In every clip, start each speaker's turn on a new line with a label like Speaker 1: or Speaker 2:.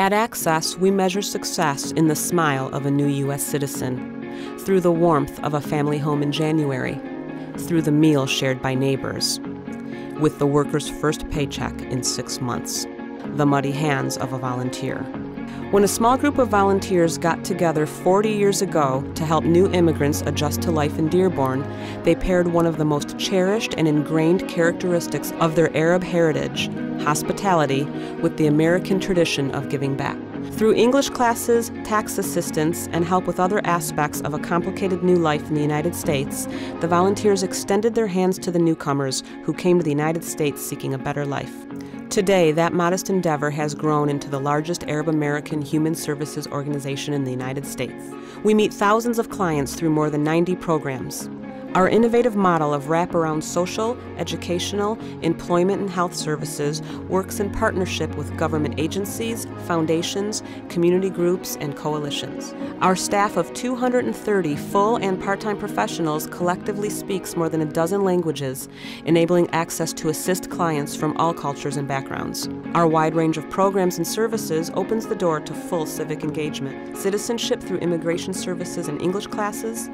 Speaker 1: At Access, we measure success in the smile of a new U.S. citizen, through the warmth of a family home in January, through the meal shared by neighbors, with the worker's first paycheck in 6 months, the muddy hands of a volunteer. When a small group of volunteers got together 40 years ago to help new immigrants adjust to life in Dearborn, they paired one of the most cherished and ingrained characteristics of their Arab heritage, hospitality, with the American tradition of giving back. Through English classes, tax assistance, and help with other aspects of a complicated new life in the United States, the volunteers extended their hands to the newcomers who came to the United States seeking a better life. Today, that modest endeavor has grown into the largest Arab American human services organization in the United States. We meet thousands of clients through more than 90 programs. Our innovative model of wraparound social, educational, employment, and health services works in partnership with government agencies, foundations, community groups, and coalitions. Our staff of 230 full and part-time professionals collectively speaks more than a dozen languages, enabling access to assist clients from all cultures and backgrounds. Our wide range of programs and services opens the door to full civic engagement, citizenship through immigration services and English classes,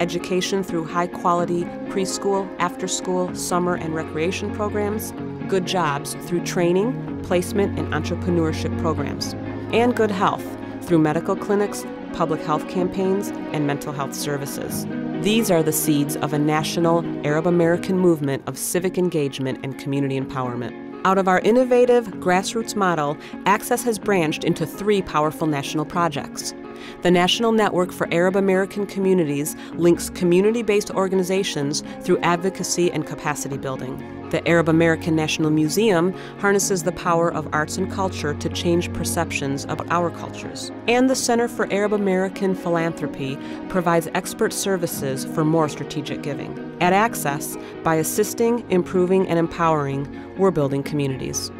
Speaker 1: education through high-quality preschool, after-school, summer, and recreation programs, good jobs through training, placement, and entrepreneurship programs, and good health through medical clinics, public health campaigns, and mental health services. These are the seeds of a national Arab American movement of civic engagement and community empowerment. Out of our innovative grassroots model, Access has branched into 3 powerful national projects. The National Network for Arab American Communities links community-based organizations through advocacy and capacity building. The Arab American National Museum harnesses the power of arts and culture to change perceptions of our cultures. And the Center for Arab American Philanthropy provides expert services for more strategic giving. At Access, by assisting, improving, and empowering, we're building communities.